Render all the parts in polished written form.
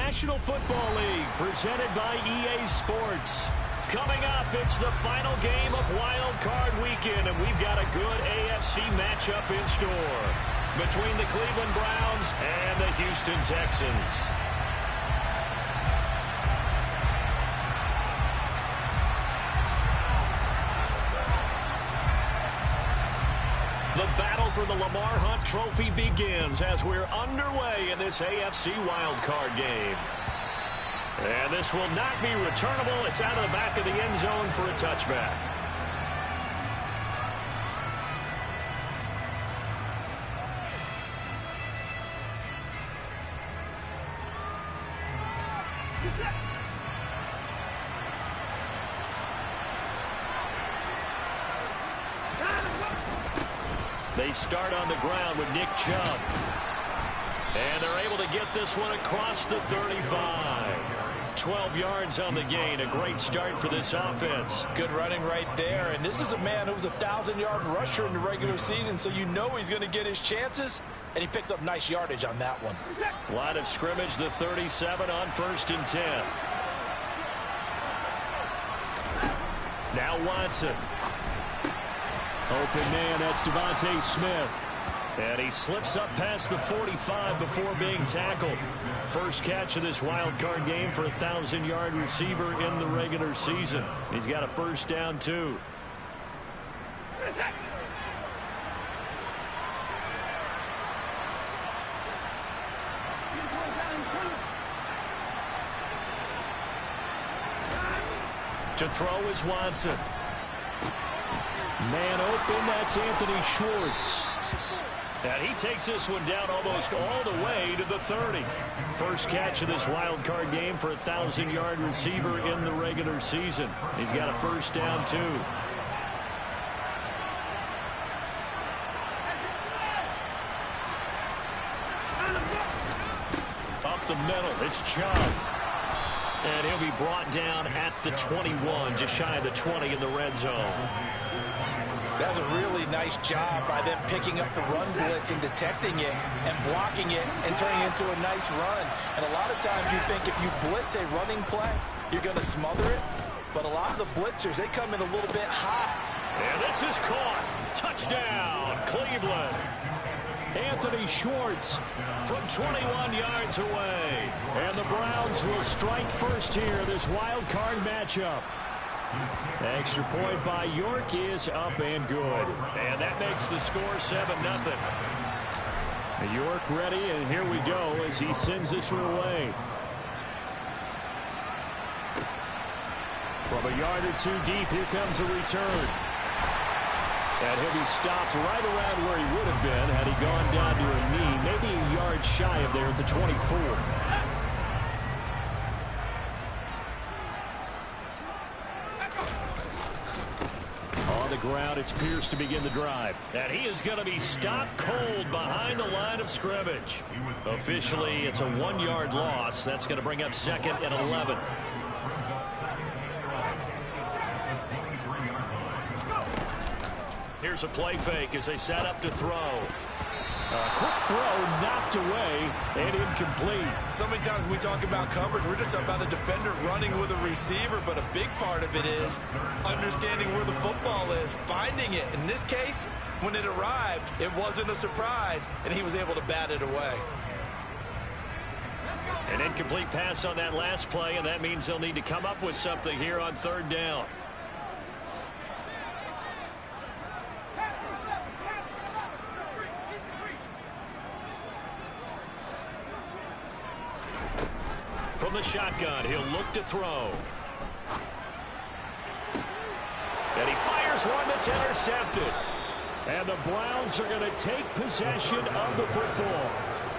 National Football League, presented by EA Sports. Coming up, it's the final game of Wild Card Weekend, and we've got a good AFC matchup in store between the Cleveland Browns and the Houston Texans. The battle for the Lamar Hunt Trophy begins as we're underway in this AFC wildcard game. And this will not be returnable. It's out of the back of the end zone for a touchback. They start on the ground with Nick Chubb. And they're able to get this one across the 35. 12 yards on the gain. A great start for this offense. Good running right there. And this is a man who was a 1,000-yard rusher in the regular season, so you know he's going to get his chances. And he picks up nice yardage on that one. Line of scrimmage, the 37 on 1st and 10. Now Watson. Open man, that's Devontae Smith. And he slips up past the 45 before being tackled. First catch of this wild card game for a 1,000-yard receiver in the regular season. He's got a first down, too. To throw is Watson. Man open, that's Anthony Schwartz. And he takes this one down almost all the way to the 30. First catch of this wild card game for a 1,000-yard receiver in the regular season. He's got a first down, too. Up the middle, it's Chubb. And he'll be brought down at the 21, just shy of the 20 in the red zone. That's a really nice job by them picking up the run blitz and detecting it and blocking it and turning it into a nice run. And a lot of times you think if you blitz a running play, you're going to smother it. But a lot of the blitzers, they come in a little bit hot. And this is caught. Touchdown, Cleveland. Anthony Schwartz from 21 yards away. And the Browns will strike first here, this wild card matchup. Extra point by York is up and good. And that makes the score 7-0. York ready, and here we go as he sends this one away. From a yard or two deep, here comes a return. And he'll be stopped right around where he would have been had he gone down to a knee, maybe a yard shy of there at the 24. On the ground, it's Pierce to begin the drive. And he is going to be stopped cold behind the line of scrimmage. Officially, it's a 1-yard loss. That's going to bring up 2nd and 11. Here's a play fake as they set up to throw. A quick throw knocked away and incomplete. So many times when we talk about coverage, we're just about a defender running with a receiver, but a big part of it is understanding where the football is, finding it. In this case, when it arrived, it wasn't a surprise, and he was able to bat it away. An incomplete pass on that last play, and that means they'll need to come up with something here on 3rd down. From the shotgun, he'll look to throw. And he fires one that's intercepted. And the Browns are going to take possession of the football.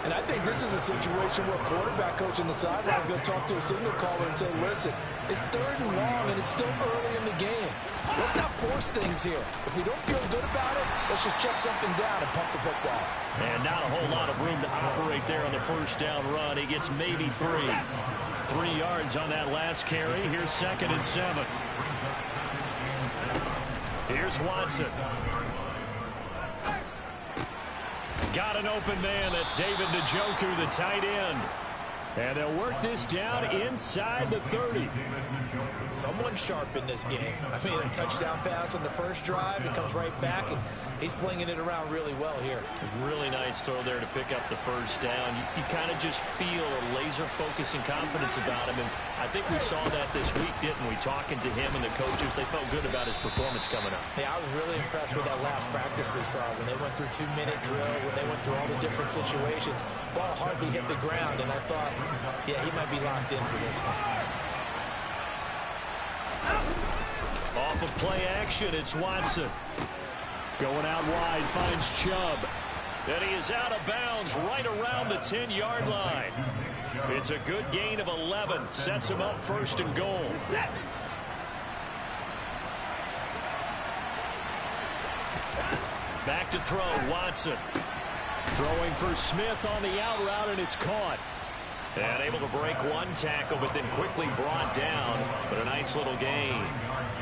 And I think this is a situation where quarterback coach on the sideline is going to talk to a signal caller and say, listen, it's 3rd and long and it's still early in the game. Let's not force things here. If we don't feel good about it, let's just check something down and pump the football. And not a whole lot of room to operate there on the first down run. He gets maybe 3. 3 yards on that last carry. Here's 2nd and 7. Here's Watson. Got an open man. That's David Njoku, the tight end. And they'll work this down inside the 30. Someone sharp in this game. I mean, a touchdown pass on the first drive. It comes right back, and he's flinging it around really well here. Really nice throw there to pick up the first down. You kind of just feel a laser focus and confidence about him, and I think we saw that this week, didn't we? Talking to him and the coaches, they felt good about his performance coming up. Yeah, I was really impressed with that last practice we saw when they went through 2-minute drill, when they went through all the different situations. Ball hardly hit the ground, and I thought, yeah, he might be locked in for this one. Off of play action, it's Watson. Going out wide, finds Chubb. And he is out of bounds right around the 10-yard line. It's a good gain of 11. Sets him up first and goal. Back to throw, Watson. Throwing for Smith on the out route, and it's caught. And able to break one tackle, but then quickly brought down. But a nice little gain.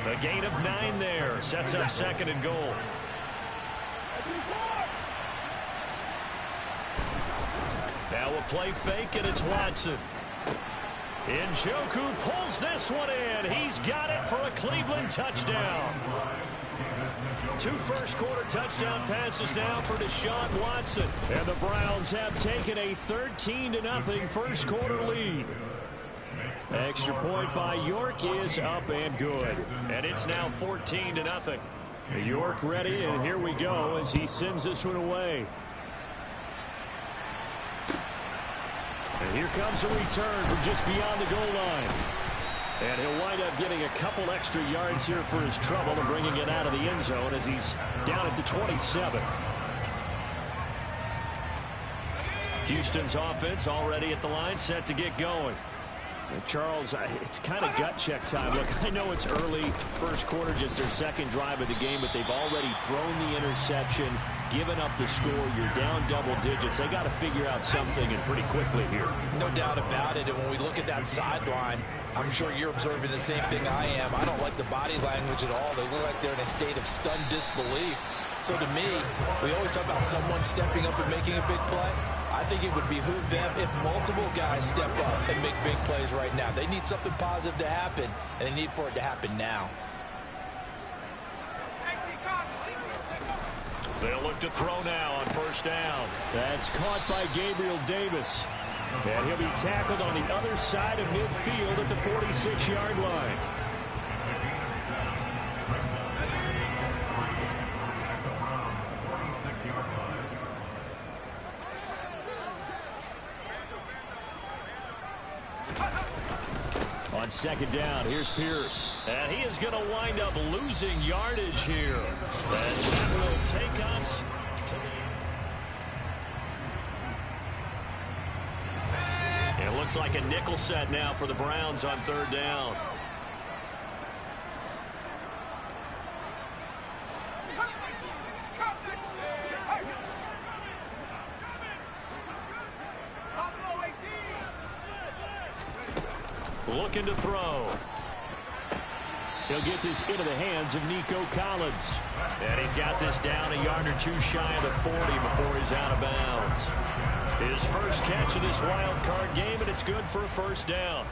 A gain of 9 there. Sets up second and goal. Now a play fake, and it's Watson. Njoku pulls this one in. He's got it for a Cleveland touchdown. 2 first-quarter touchdown passes now for Deshaun Watson. And the Browns have taken a 13-0 first-quarter lead. Extra point by York is up and good. And it's now 14-0. York ready, and here we go as he sends this one away. And here comes a return from just beyond the goal line. And he'll wind up getting a couple extra yards here for his trouble and bringing it out of the end zone as he's down at the 27. Houston's offense already at the line, set to get going. Charles, it's kind of gut check time. Look, I know it's early, first quarter, just their second drive of the game, but they've already thrown the interception, given up the score. You're down double digits. They got to figure out something, and pretty quickly here. No doubt about it. And when we look at that sideline, I'm sure you're observing the same thing I am. I don't like the body language at all. They look like they're in a state of stunned disbelief. So to me, we always talk about someone stepping up and making a big play. I think it would behoove them if multiple guys step up and make big plays right now. They need something positive to happen, and they need for it to happen now. They'll look to throw now on first down. That's caught by Gabriel Davis. And he'll be tackled on the other side of midfield at the 46-yard line. On second down, here's Pierce. And he is going to wind up losing yardage here. And that will take us to the... It looks like a nickel set now for the Browns on third down. Looking to throw. He'll get this into the hands of Nico Collins. And he's got this down a yard or two shy of the 40 before he's out of bounds. His first catch of this wild card game, and it's good for a first down.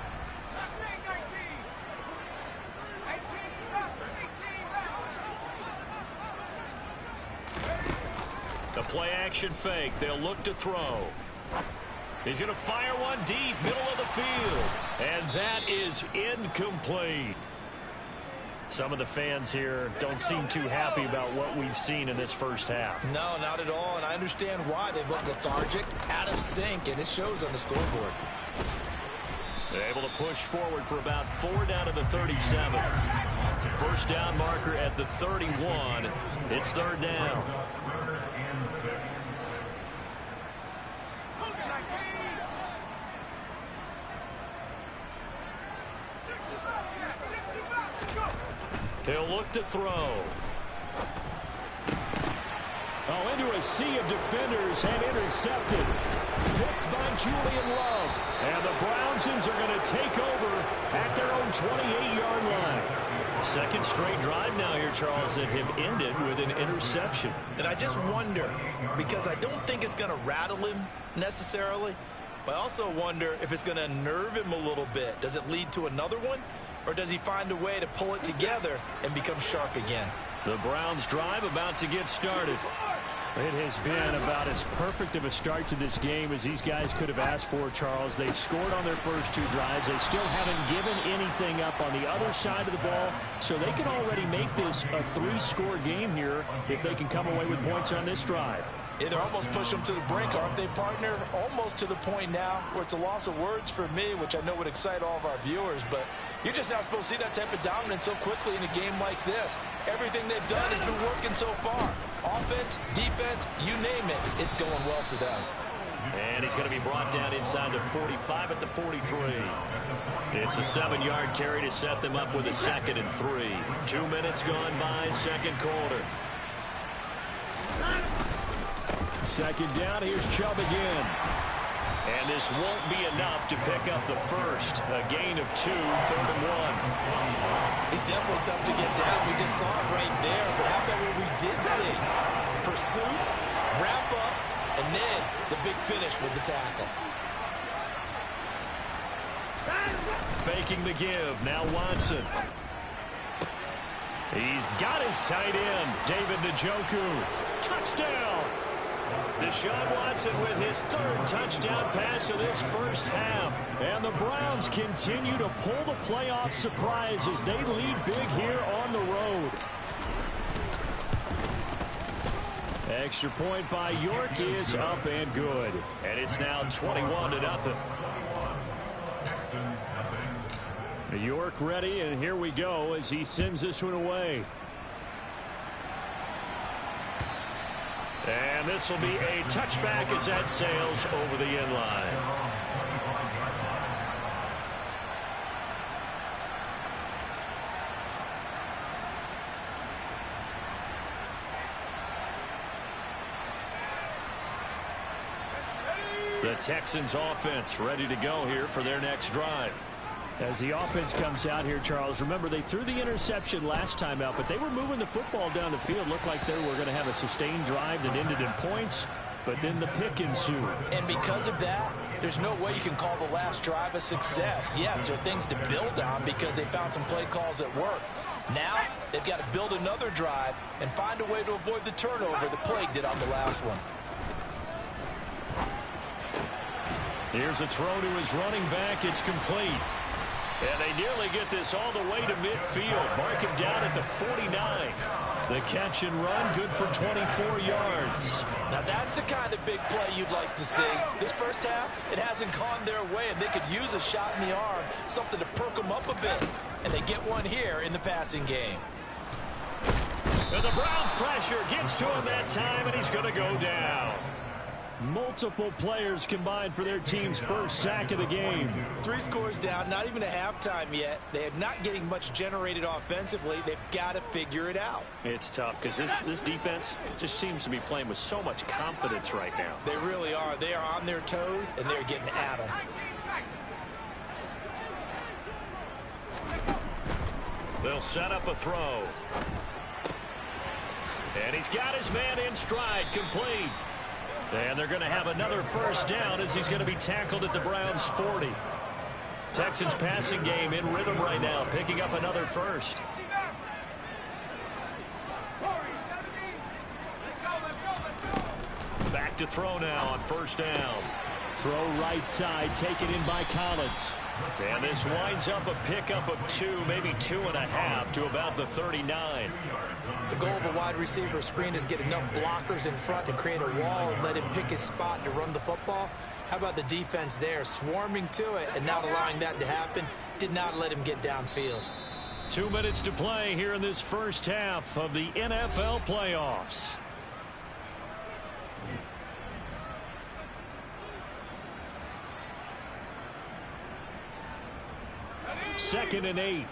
The play action fake. They'll look to throw. He's going to fire one deep, middle of the field. And that is incomplete. Some of the fans here don't seem too happy about what we've seen in this first half. No, not at all, and I understand why. They've looked lethargic, out of sync, and it shows on the scoreboard. They're able to push forward for about 4 down to the 37. First down marker at the 31. It's third down. He'll look to throw. Oh, into a sea of defenders and intercepted. Picked by Julian Love. And the Brownsons are going to take over at their own 28-yard line. Second straight drive now here, Charles, that have ended with an interception. And I just wonder, because I don't think it's going to rattle him necessarily, But I also wonder if it's going to unnerve him a little bit. Does it lead to another one? Or does he find a way to pull it together and become sharp again? The Browns drive about to get started. It has been about as perfect of a start to this game as these guys could have asked for, Charles. They've scored on their first two drives. They still haven't given anything up on the other side of the ball, so they can already make this a three-score game here if they can come away with points on this drive. Yeah, they're almost pushing them to the brink, aren't they, partner? Almost to the point now where it's a loss of words for me, which I know would excite all of our viewers, but you're just not supposed to see that type of dominance so quickly in a game like this. Everything they've done has been working so far. Offense, defense, you name it, it's going well for them. And he's going to be brought down inside the 45 at the 43. It's a 7-yard carry to set them up with a 2nd and 3. 2 minutes gone by, second quarter. Second down, here's Chubb again. And this won't be enough to pick up the first. A gain of 2, 3rd and 1. He's definitely tough to get down. We just saw it right there. But how about what we did see? Pursuit, wrap up, and then the big finish with the tackle. Faking the give. Now Watson. He's got his tight end, David Njoku. Touchdown! Deshaun Watson with his 3rd touchdown pass of this first half. And the Browns continue to pull the playoff surprise as they lead big here on the road. Extra point by York is up and good. And it's now 21-0. York ready, and here we go as he sends this one away. And this will be a touchback as that sails over the end line. The Texans offense ready to go here for their next drive. As the offense comes out here, Charles, remember they threw the interception last time out, but they were moving the football down the field. Looked like they were going to have a sustained drive that ended in points, but then the pick ensued. And because of that, there's no way you can call the last drive a success. Yes, there are things to build on because they found some play calls that work. Now, they've got to build another drive and find a way to avoid the turnover that plagued it on the last one. Here's a throw to his running back. It's complete. And they nearly get this all the way to midfield. Mark him down at the 49. The catch and run, good for 24 yards. Now that's the kind of big play you'd like to see. This first half, it hasn't gone their way, and they could use a shot in the arm, something to perk them up a bit. And they get one here in the passing game. And the Browns pressure gets to him that time, and he's going to go down. Multiple players combined for their team's first sack of the game. 3 scores down, not even a halftime yet. They are not getting much generated offensively. They've got to figure it out. It's tough because this defense just seems to be playing with so much confidence right now. They really are. They are on their toes, and they're getting at them. They'll set up a throw. And he's got his man in stride, complete. And they're going to have another first down as he's going to be tackled at the Browns' 40. Texans passing game in rhythm right now, picking up another first. Back to throw now on first down. Throw right side, taken in by Collins. And this winds up a pickup of 2, maybe 2.5 to about the 39. The goal of a wide receiver screen is get enough blockers in front to create a wall and let him pick his spot to run the football. How about the defense there, swarming to it and not allowing that to happen? Did not let him get downfield. 2 minutes to play here in this first half of the NFL playoffs. Second and 8.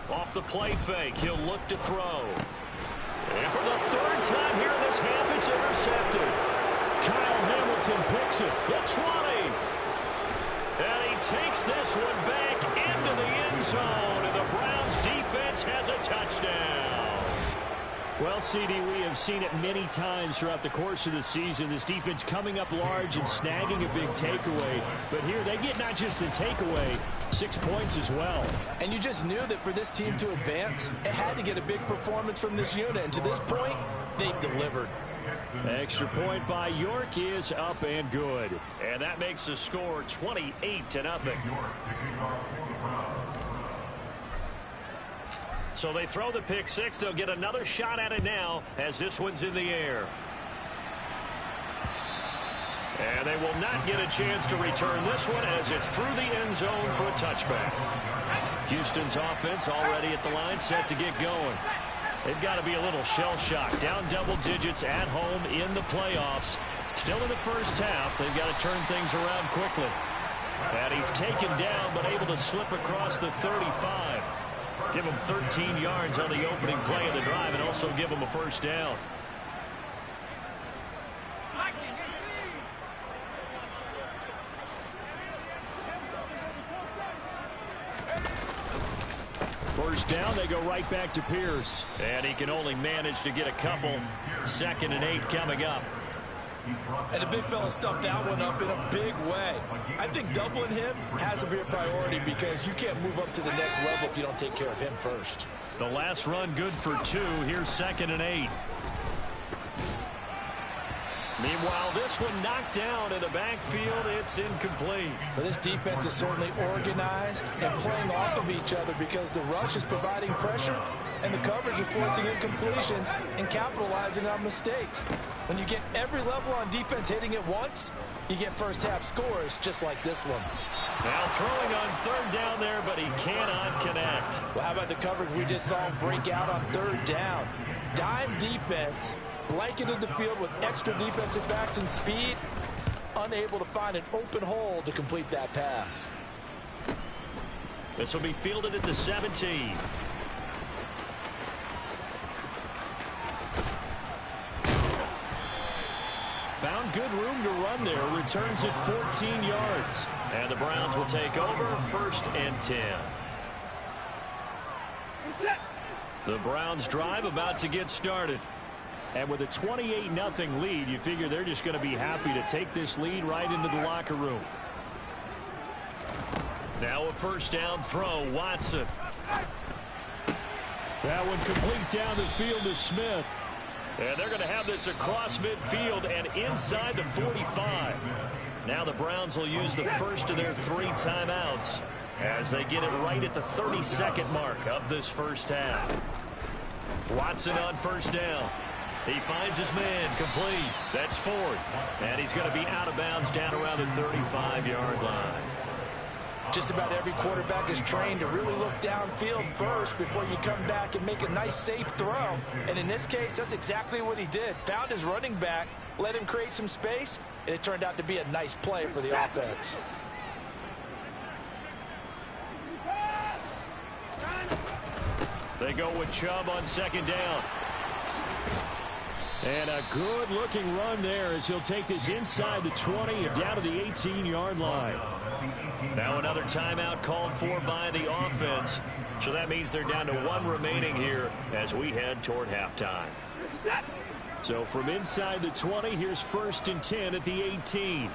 Off the play fake, he'll look to throw. And for the 3rd time here in this half, it's intercepted. Kyle Hamilton picks it at 20. And he takes this one back into the end zone, and the Browns defense has a touchdown. Well, CD, we have seen it many times throughout the course of the season. This defense coming up large and snagging a big takeaway. But here they get not just the takeaway, 6 points as well. And you just knew that for this team to advance, it had to get a big performance from this unit. And to this point, they've delivered. Extra point by York is up and good. And that makes the score 28-0. So they throw the pick six. They'll get another shot at it now as this one's in the air. And they will not get a chance to return this one as it's through the end zone for a touchback. Houston's offense already at the line, set to get going. They've got to be a little shell-shocked. Down double digits at home in the playoffs. Still in the first half. They've got to turn things around quickly. And he's taken down but able to slip across the 35. Give him 13 yards on the opening play of the drive and also give him a first down. First down, they go right back to Pierce. And he can only manage to get a couple. 2nd and 8 coming up. And the big fella stuffed that one up in a big way. I think doubling him has to be a priority because you can't move up to the next level if you don't take care of him first. The last run good for 2. Here's 2nd and 8. Meanwhile, this one knocked down in the backfield. It's incomplete. But this defense is certainly organized and playing off of each other because the rush is providing pressure and the coverage is forcing incompletions and capitalizing on mistakes. When you get every level on defense hitting it once, you get first half scores just like this one. Now throwing on 3rd down there, but he cannot connect. Well, how about the coverage we just saw him break out on 3rd down? Dime defense, blanketed the field with extra defensive backs and speed, unable to find an open hole to complete that pass. This will be fielded at the 17. Found good room to run there. Returns it 14 yards. And the Browns will take over 1st and 10. The Browns drive about to get started. And with a 28-0 lead, you figure they're just going to be happy to take this lead right into the locker room. Now a first down throw, Watson. That one complete down the field to Smith. And they're going to have this across midfield and inside the 45. Now the Browns will use the first of their 3 timeouts as they get it right at the 32nd mark of this first half. Watson on first down. He finds his man complete. That's Ford. And he's going to be out of bounds down around the 35-yard line. Just about every quarterback is trained to really look downfield first before you come back and make a nice safe throw. And in this case, that's exactly what he did. Found his running back, let him create some space, and it turned out to be a nice play for the offense. They go with Chubb on 2nd down. And a good-looking run there as he'll take this inside the 20 and down to the 18-yard line. Now another timeout called for by the offense. So that means they're down to 1 remaining here as we head toward halftime. So from inside the 20, here's 1st and 10 at the 18.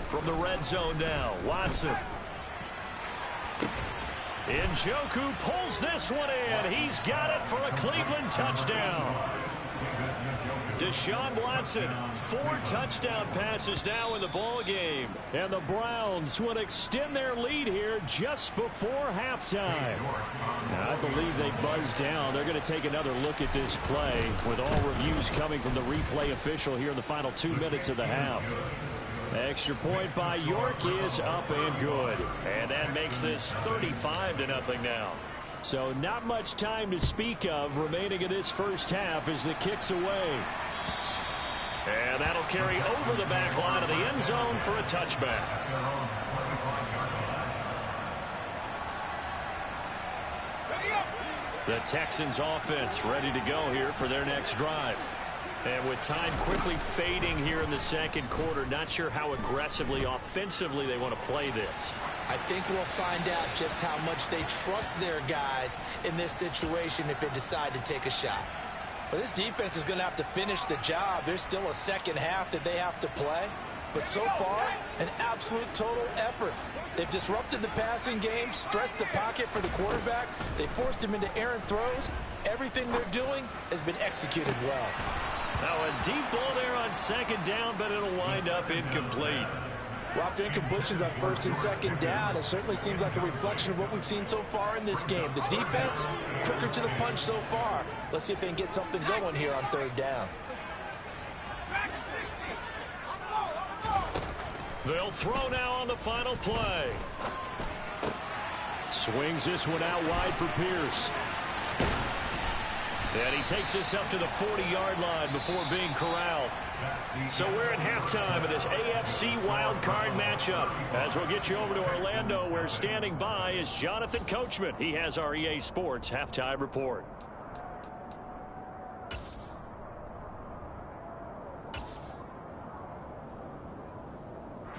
From the red zone now, Watson. Njoku pulls this one in. He's got it for a Cleveland touchdown. Deshaun Watson, 4 touchdown passes now in the ball game. And the Browns will extend their lead here just before halftime. I believe they buzzed down. They're going to take another look at this play with all reviews coming from the replay official here in the final 2 minutes of the half. Extra point by York is up and good. And that makes this 35-0 now. So not much time to speak of remaining in this first half as the kick's away. And that'll carry over the back line of the end zone for a touchback. The Texans offense ready to go here for their next drive. And with time quickly fading here in the second quarter, not sure how aggressively, offensively they want to play this. I think we'll find out just how much they trust their guys in this situation if they decide to take a shot. But this defense is going to have to finish the job. There's still a second half that they have to play. But so far, an absolute total effort. They've disrupted the passing game, stressed the pocket for the quarterback. They forced him into errant throws. Everything they're doing has been executed well. Now a deep ball there on second down, but it'll wind up incomplete. Well, after incompletions on first and second down, it certainly seems like a reflection of what we've seen so far in this game. The defense, quicker to the punch so far. Let's see if they can get something going here on third down. They'll throw now on the final play. Swings this one out wide for Pierce. And he takes this up to the 40-yard line before being corralled. So we're at halftime of this AFC wildcard matchup. As we'll get you over to Orlando, where standing by is Jonathan Coachman. He has our EA Sports halftime report.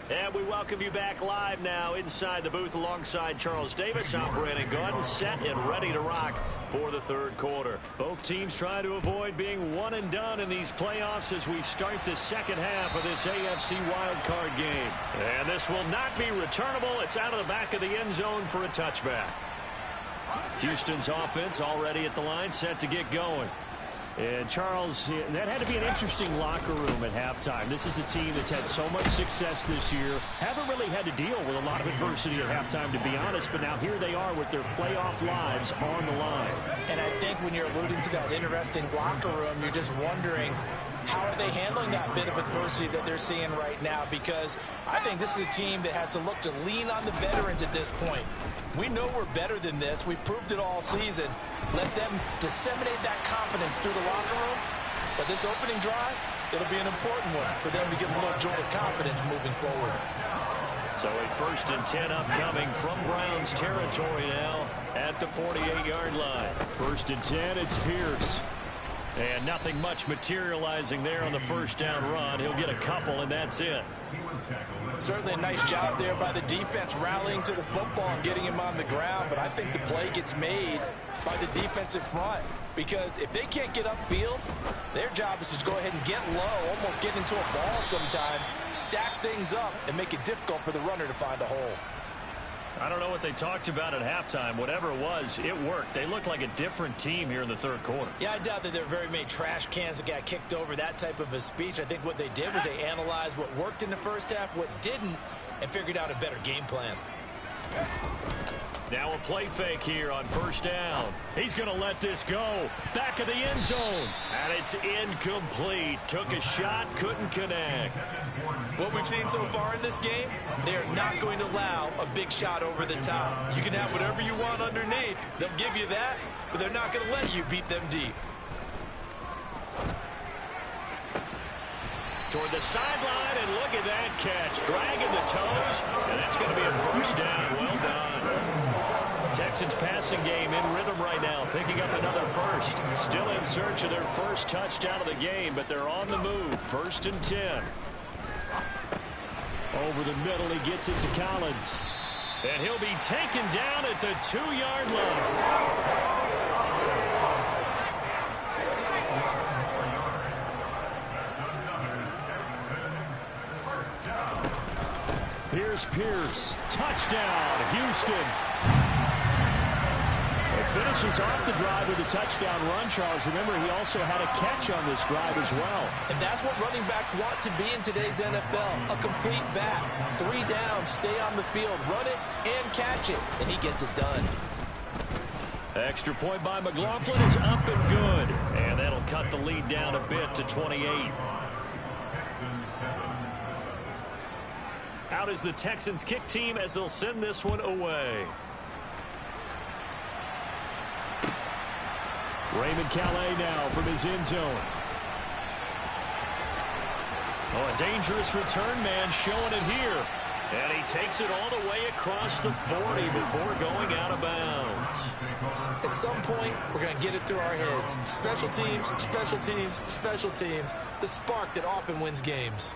And we welcome you back live now inside the booth alongside Charles Davis. I'm Brandon Gaudin, set and ready to rock for the third quarter. Both teams trying to avoid being one and done in these playoffs as we start the second half of this AFC wildcard game. And this will not be returnable. It's out of the back of the end zone for a touchback. Houston's offense already at the line, set to get going. And, Charles, that had to be an interesting locker room at halftime. This is a team that's had so much success this year. Haven't really had to deal with a lot of adversity at halftime, to be honest. But now here they are with their playoff lives on the line. And I think when you're alluding to that interesting locker room, you're just wondering, how are they handling that bit of adversity that they're seeing right now? Because I think this is a team that has to look to lean on the veterans at this point. We know we're better than this. We've proved it all season. Let them disseminate that confidence through the locker room. But this opening drive, it'll be an important one for them to get a little jolt of confidence moving forward. So a 1st and 10 upcoming from Browns territory now at the 48-yard line. 1st and 10, it's Pierce. And nothing much materializing there on the first down run. He'll get a couple, and that's it. Certainly a nice job there by the defense rallying to the football and getting him on the ground. But I think the play gets made by the defensive front. Because if they can't get upfield, their job is to go ahead and get low, almost get into a ball sometimes, stack things up, and make it difficult for the runner to find a hole. I don't know what they talked about at halftime. Whatever it was, it worked. They look like a different team here in the third quarter. Yeah, I doubt that there are very many trash cans that got kicked over, that type of a speech. I think what they did was they analyzed what worked in the first half, what didn't, and figured out a better game plan. Now a play fake here on first down. He's going to let this go. Back of the end zone. And it's incomplete. Took a shot, couldn't connect. What we've seen so far in this game, they are not going to allow a big shot over the top. You can have whatever you want underneath. They'll give you that, but they're not going to let you beat them deep. Toward the sideline, and look at that catch. Dragging the toes, and that's going to be a first down. Well done. Texans passing game in rhythm right now, picking up another first. Still in search of their first touchdown of the game, but they're on the move. 1st and 10. Over the middle, he gets it to Collins. And he'll be taken down at the 2-yard line. Here's Pierce. Touchdown, Houston. It finishes off the drive with a touchdown run, Charles. Remember, he also had a catch on this drive as well. And that's what running backs want to be in today's NFL. A complete back. 3 downs, stay on the field, run it, and catch it. And he gets it done. Extra point by McLaughlin is up and good. And that'll cut the lead down a bit to 28. Out is the Texans kick team as they'll send this one away. Raymond Calais now from his end zone. Oh, a dangerous return man showing it here. And he takes it all the way across the 40 before going out of bounds. At some point, we're going to get it through our heads. Special teams, special teams, special teams. The spark that often wins games.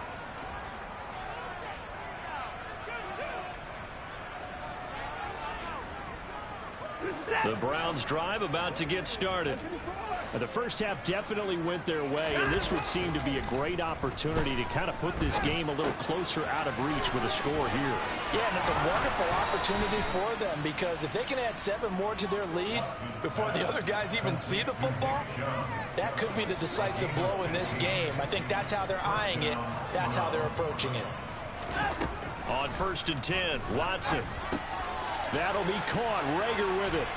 The Browns drive about to get started. The first half definitely went their way, and this would seem to be a great opportunity to kind of put this game a little closer out of reach with a score here. Yeah, and it's a wonderful opportunity for them because if they can add 7 more to their lead before the other guys even see the football, that could be the decisive blow in this game. I think that's how they're eyeing it. That's how they're approaching it. On 1st and 10, Watson. That'll be caught. Rager with it.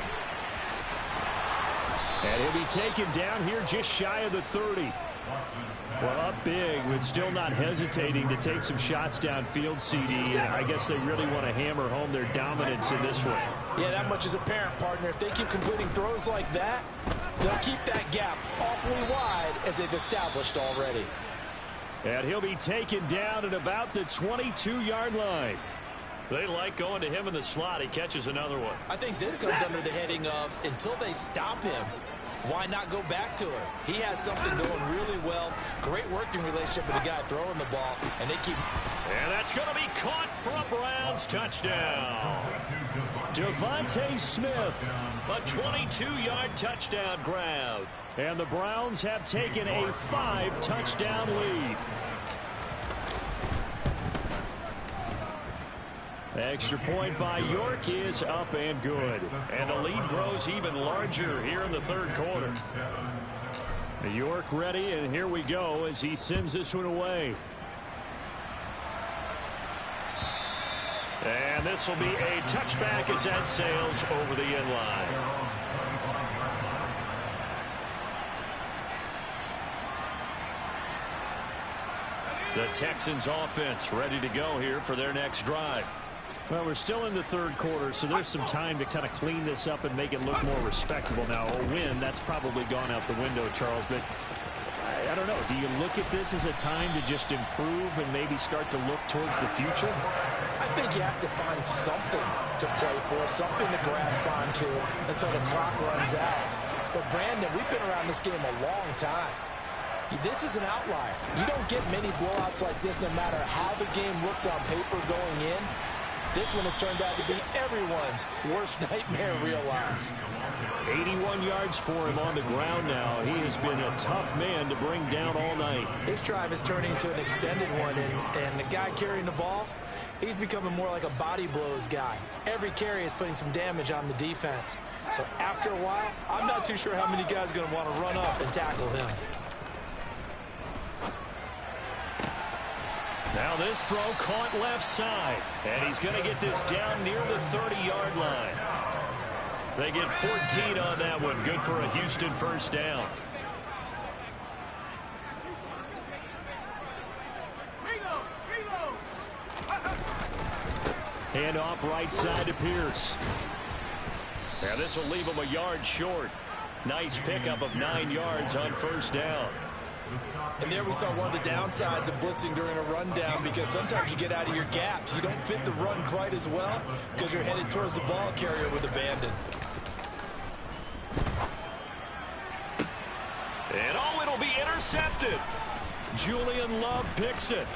And he'll be taken down here just shy of the 30. Well, up big, but still not hesitating to take some shots downfield, CD. I guess they really want to hammer home their dominance in this one. Yeah, that much is apparent, partner. If they keep completing throws like that, they'll keep that gap awfully wide as they've established already. And he'll be taken down at about the 22-yard line. They like going to him in the slot. He catches another one. I think this comes under the heading of until they stop him, why not go back to him? He has something going really well. Great working relationship with the guy throwing the ball, and they keep. And that's going to be caught for a Browns touchdown. Devontae Smith, a 22-yard touchdown grab. And the Browns have taken a 5-touchdown lead. Extra point by York is up and good. And the lead grows even larger here in the 3rd quarter. York ready, and here we go as he sends this one away. And this will be a touchback as that sails over the end line. The Texans offense ready to go here for their next drive. Well, we're still in the 3rd quarter, so there's some time to kind of clean this up and make it look more respectable now. A win, that's probably gone out the window, Charles, but I don't know. Do you look at this as a time to just improve and maybe start to look towards the future? I think you have to find something to play for, something to grasp onto until the clock runs out. But, Brandon, we've been around this game a long time. This is an outlier. You don't get many blowouts like this no matter how the game looks on paper going in. This one has turned out to be everyone's worst nightmare realized. 81 yards for him on the ground now. He has been a tough man to bring down all night. This drive is turning into an extended one, and the guy carrying the ball, he's becoming more like a body blows guy. Every carry is putting some damage on the defense. So after a while, I'm not too sure how many guys are going to want to run up and tackle him. Now this throw caught left side, and he's going to get this down near the 30-yard line. They get 14 on that one. Good for a Houston first down. Hand off right side to Pierce. Now this will leave him a yard short. Nice pickup of 9 yards on first down. And there we saw one of the downsides of blitzing during a rundown, because sometimes you get out of your gaps. You don't fit the run quite as well because you're headed towards the ball carrier with abandon. And oh, it'll be intercepted. Julian Love picks it.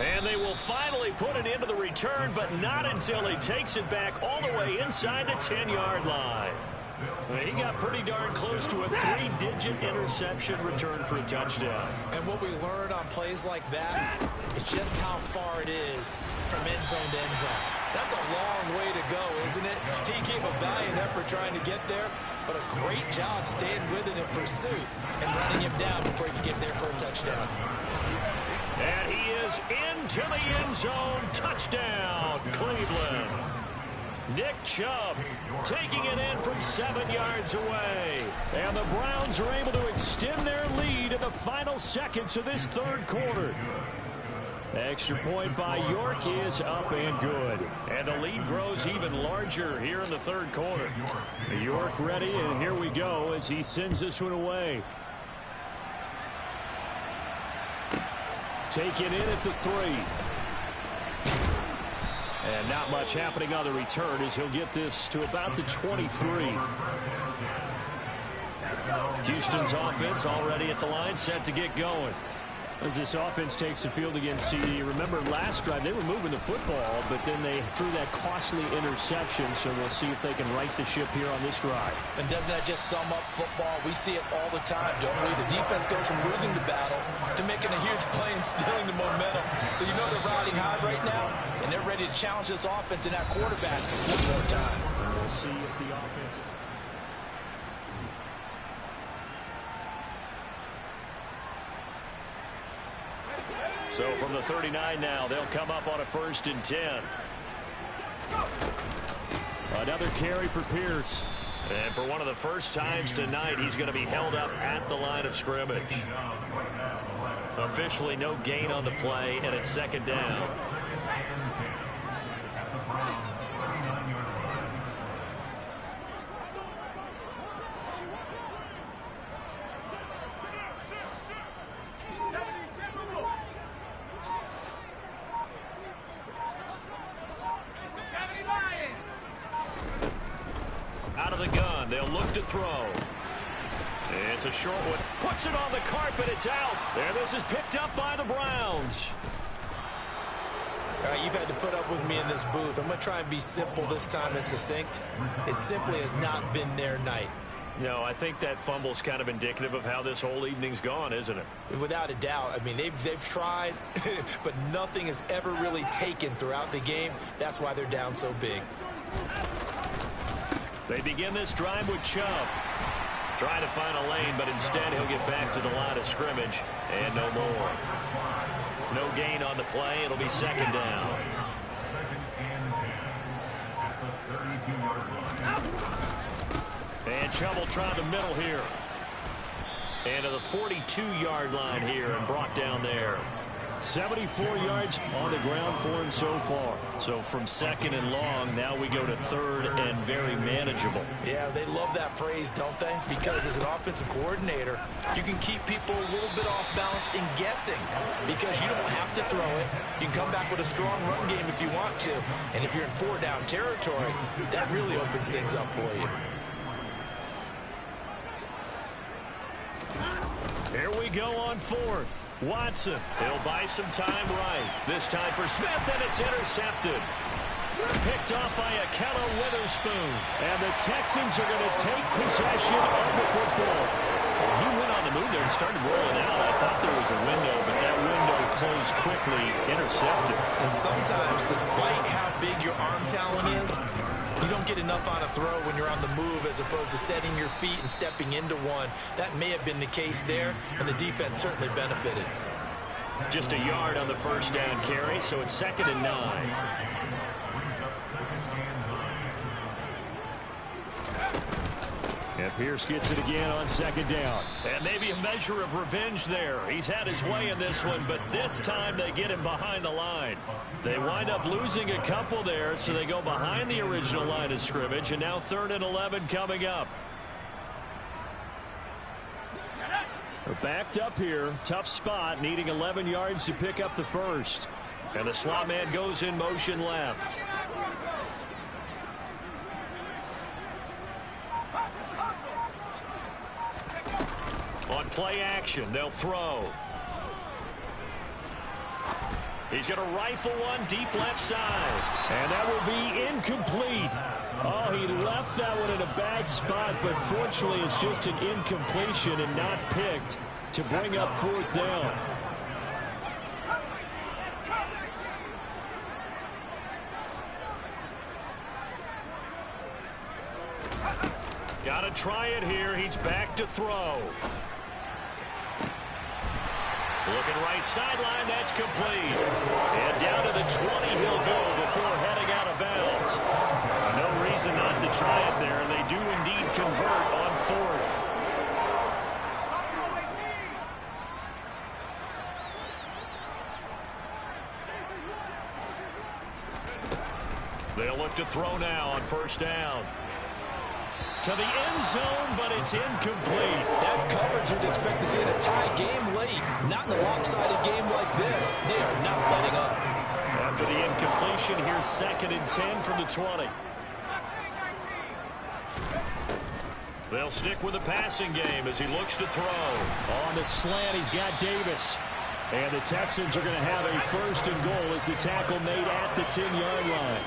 And they will finally put it into the return, but not until he takes it back all the way inside the 10-yard line. He got pretty darn close to a 3-digit interception return for a touchdown. And what we learn on plays like that is just how far it is from end zone to end zone. That's a long way to go, isn't it? He gave a valiant effort trying to get there, but a great job staying with it in pursuit and running him down before he could get there for a touchdown. And he is into the end zone. Touchdown, Cleveland. Nick Chubb taking it in from 7 yards away. And the Browns are able to extend their lead in the final seconds of this 3rd quarter. Extra point by York is up and good. And the lead grows even larger here in the third quarter. York ready, and here we go as he sends this one away. Taken in at the 3. And not much happening on the return as he'll get this to about the 23. Houston's offense already at the line, set to get going. As this offense takes the field against CD, remember last drive they were moving the football, but then they threw that costly interception, so we'll see if they can right the ship here on this drive. And doesn't that just sum up football? We see it all the time, don't we? The defense goes from losing the battle to making a huge play and stealing the momentum. So you know they're riding high right now, and they're ready to challenge this offense and that quarterback one more time. And we'll see if the offense is... So from the 39 now, they'll come up on a 1st and 10. Another carry for Pierce. And for one of the first times tonight, he's going to be held up at the line of scrimmage. Officially no gain on the play, and it's 2nd down. Out of the gun, they'll look to throw. It's a short one. Puts it on the carpet. It's out. And this is picked up by the Browns. All right, you've had to put up with me in this booth. I'm going to try and be simple this time and succinct. It simply has not been their night. No, I think that fumble's kind of indicative of how this whole evening's gone, isn't it? Without a doubt. I mean, they've tried, but nothing has ever really taken throughout the game. That's why they're down so big. They begin this drive with Chubb. Trying to find a lane, but instead he'll get back to the line of scrimmage. And no more. No gain on the play. It'll be 2nd down. And Chubb will try the middle here. And to the 42-yard line here and brought down there. 74 yards on the ground for him so far. So from 2nd and long, now we go to 3rd and very manageable. Yeah, they love that phrase, don't they? Because as an offensive coordinator, you can keep people a little bit off balance in guessing because you don't have to throw it. You can come back with a strong run game if you want to. And if you're in 4-down territory, that really opens things up for you. Here we go on 4th. Watson, he'll buy some time right. This time for Smith, and it's intercepted. Picked off by Ahkello Witherspoon. And the Texans are going to take possession of the football. He went on the move there and started rolling out. I thought there was a window, but that window closed quickly, intercepted. And sometimes, despite how big your arm talent is, you don't get enough on a throw when you're on the move as opposed to setting your feet and stepping into one. That may have been the case there, and the defense certainly benefited. Just a yard on the 1st down carry, so it's 2nd and 9. And Pierce gets it again on 2nd down. And maybe a measure of revenge there. He's had his way in this one, but this time they get him behind the line. They wind up losing a couple there, so they go behind the original line of scrimmage, and now 3rd and 11 coming up. They're backed up here. Tough spot, needing 11 yards to pick up the 1st. And the slot man goes in motion left. On play action, they'll throw. He's going to rifle one deep left side. And that will be incomplete. Oh, he left that one in a bad spot, but fortunately it's just an incompletion and not picked to bring up 4th down. Got to try it here. He's back to throw. Looking right sideline, that's complete. And down to the 20 he'll go before heading out of bounds. No reason not to try it there, and they do indeed convert on 4th. They'll look to throw now on first down. To the end zone, but it's incomplete. That's coverage you'd expect to see in a tie game late. Not in a lopsided game like this. They are not letting up. After the incompletion, here's 2nd and 10 from the 20. They'll stick with the passing game as he looks to throw. On the slant, he's got Davis. And the Texans are going to have a 1st and goal as the tackle made at the 10-yard line.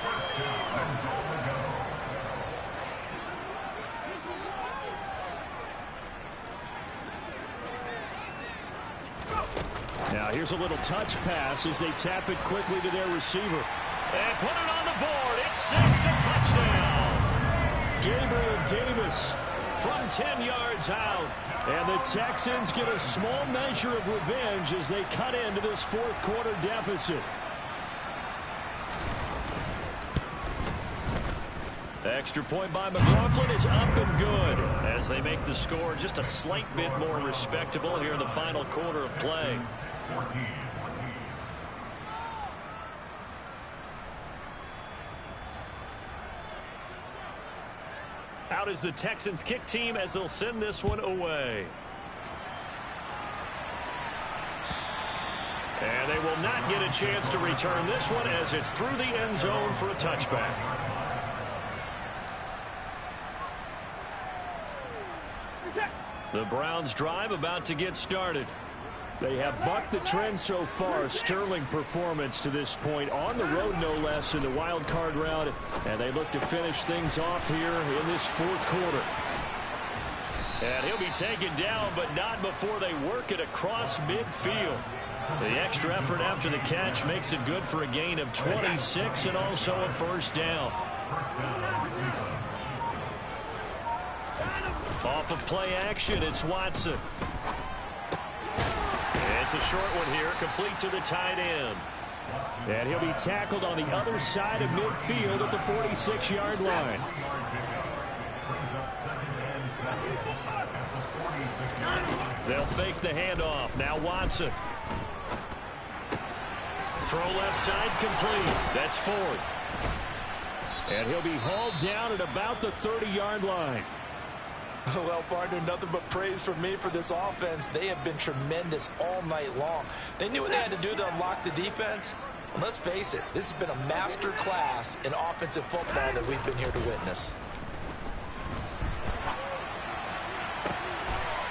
Now here's a little touch pass as they tap it quickly to their receiver. And put it on the board. It's 6, a touchdown. Gabriel Davis from 10 yards out. And the Texans get a small measure of revenge as they cut into this 4th quarter deficit. Extra point by McLaughlin is up and good as they make the score just a slight bit more respectable here in the final quarter of play. Out is the Texans kick team as they'll send this one away. And they will not get a chance to return this one as it's through the end zone for a touchback. The Browns drive about to get started. They have bucked the trend so far. Sterling performance to this point on the road, no less, in the wild card round. And they look to finish things off here in this 4th quarter. And he'll be taken down, but not before they work it across midfield. The extra effort after the catch makes it good for a gain of 26 and also a 1st down. Off of play action, it's Watson. It's a short one here, complete to the tight end. And he'll be tackled on the other side of midfield at the 46-yard line. They'll fake the handoff. Now Watson. Throw left side complete. That's 4th. And he'll be hauled down at about the 30-yard line. Well, partner, nothing but praise from me for this offense. They have been tremendous all night long. They knew what they had to do to unlock the defense. And let's face it, this has been a master class in offensive football that we've been here to witness.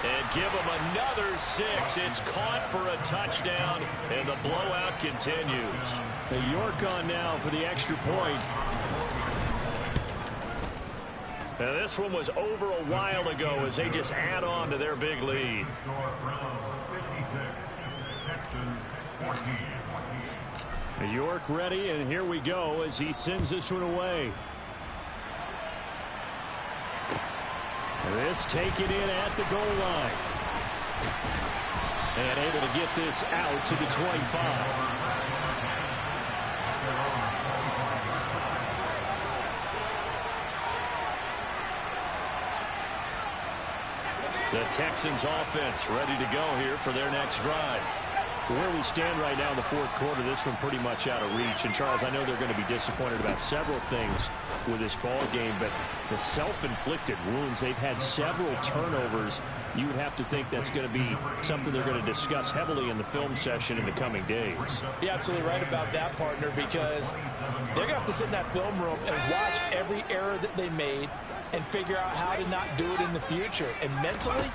And give them another 6. It's caught for a touchdown, and the blowout continues. The York on now for the extra point. Now this one was over a while ago as they just add on to their big lead. York ready, and here we go as he sends this one away. This taken in at the goal line. And able to get this out to the 25. The Texans offense ready to go here for their next drive. Where we stand right now in the 4th quarter, this one pretty much out of reach. And, Charles, I know they're going to be disappointed about several things with this ball game, but the self-inflicted wounds, they've had several turnovers. You would have to think that's going to be something they're going to discuss heavily in the film session in the coming days. You're absolutely right about that, partner, because they're going to have to sit in that film room and watch every error that they made and figure out how to not do it in the future. And mentally,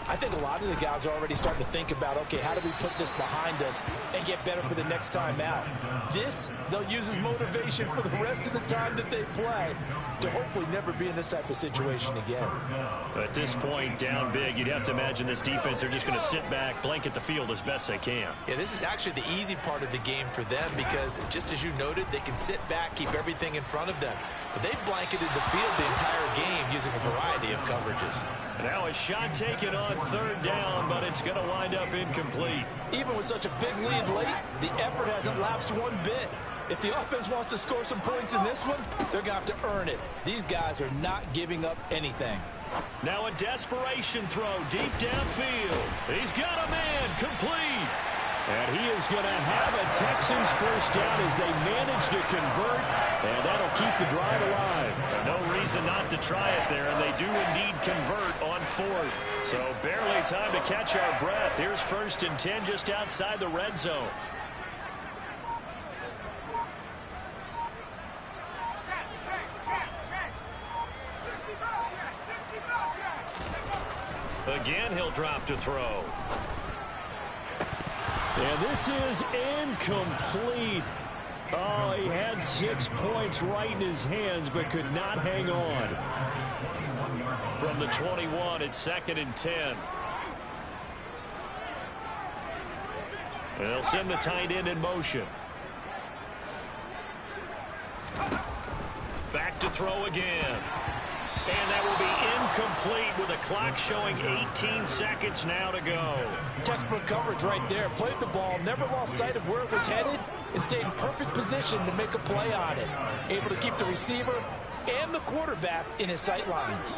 I think a lot of the guys are already starting to think about, okay, how do we put this behind us and get better for the next time out? This, they'll use as motivation for the rest of the time that they play to hopefully never be in this type of situation again. At this point, down big, you'd have to imagine this defense, they're just going to sit back, blanket the field as best they can. Yeah, this is actually the easy part of the game for them because, just as you noted, they can sit back, keep everything in front of them. But they've blanketed the field the entire game using a variety of coverages. Now a shot taken on 3rd down, but it's going to wind up incomplete. Even with such a big lead late, the effort hasn't lapsed one bit. If the offense wants to score some points in this one, they're going to have to earn it. These guys are not giving up anything. Now a desperation throw deep downfield. He's got a man complete. And he is going to have a Texans first down as they manage to convert, and that'll keep the drive alive. No reason not to try it there, and they do indeed convert on fourth. So barely time to catch our breath. Here's 1st and 10 just outside the red zone. Again, he'll drop to throw. And this is incomplete. Oh, he had 6 points right in his hands, but could not hang on. From the 21, it's 2nd and 10. They'll send the tight end in motion. Back to throw again. And that will be incomplete with a clock showing 18 seconds now to go. Textbook coverage right there. Played the ball, never lost sight of where it was headed, and stayed in perfect position to make a play on it. Able to keep the receiver and the quarterback in his sight lines.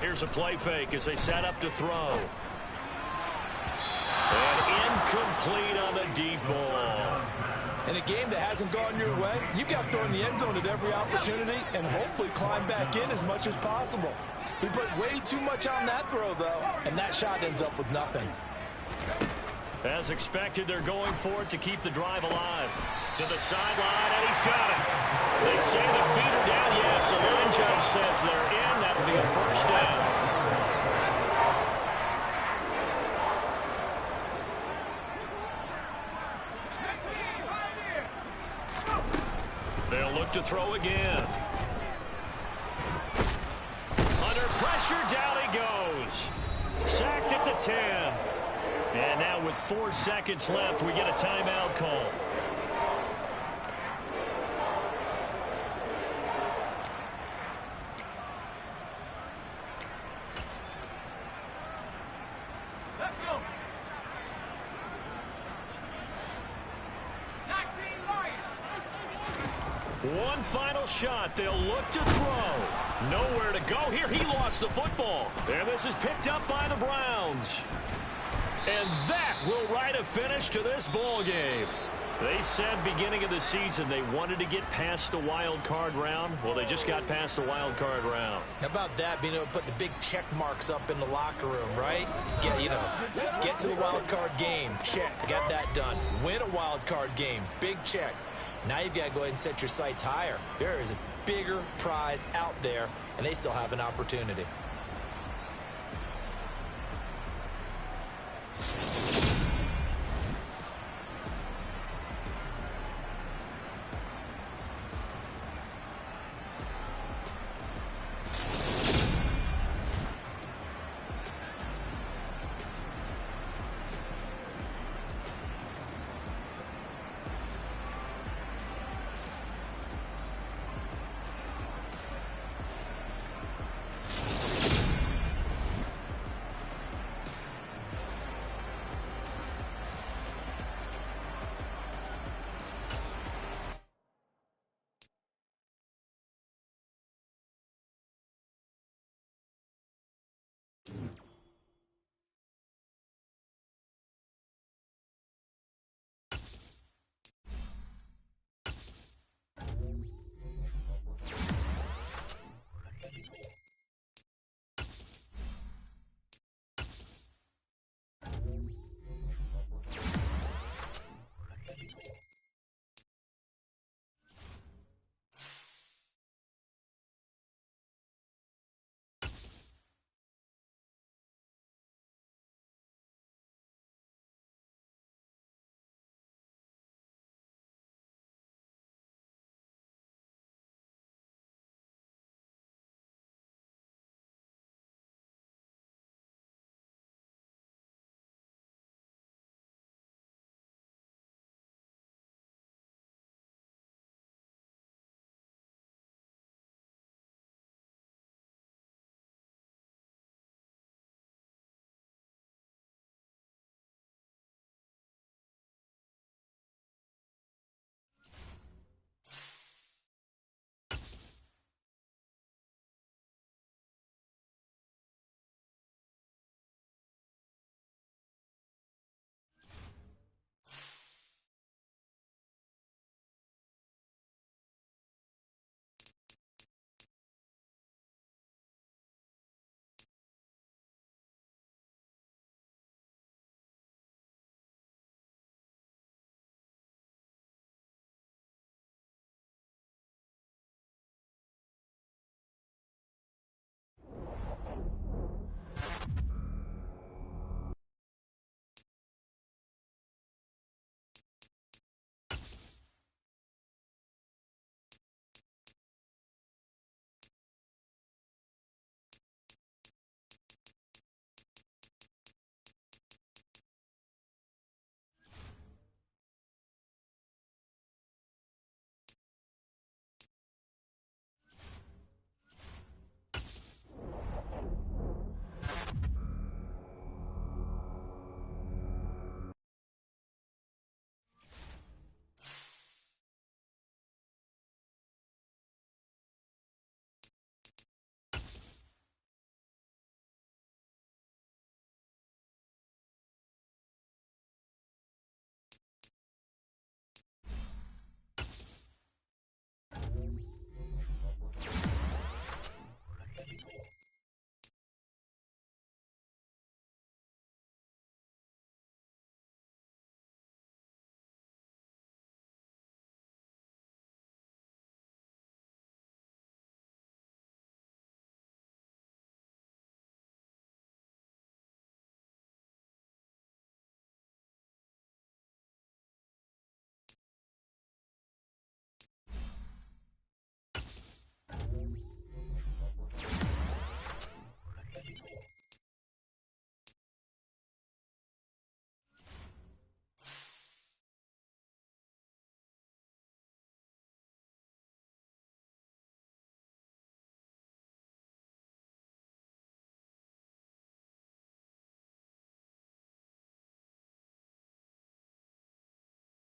Here's a play fake as they set up to throw. And incomplete on the deep ball. In a game that hasn't gone your way, you've got to throw in the end zone at every opportunity and hopefully climb back in as much as possible. He put way too much on that throw, though, and that shot ends up with nothing. As expected, they're going for it to keep the drive alive. To the sideline, and he's got it. They say the feet are down. Yes, the line judge says they're in. That'll be a first down. They'll look to throw again. Under pressure, down he goes. Sacked at the 10. And now with 4 seconds left, we get a timeout call. Let's go. 19 Lions. One final shot. They'll look to throw. Nowhere to go here. He lost the football. And this is picked up by the Browns. And that will write a finish to this ball game. They said beginning of the season they wanted to get past the wild card round. Well, they just got past the wild card round. How about that, being able to put the big check marks up in the locker room, right? Get to the wild card game, check, got that done. Win a wild card game, big check. Now you've got to go ahead and set your sights higher. There is a bigger prize out there, and they still have an opportunity.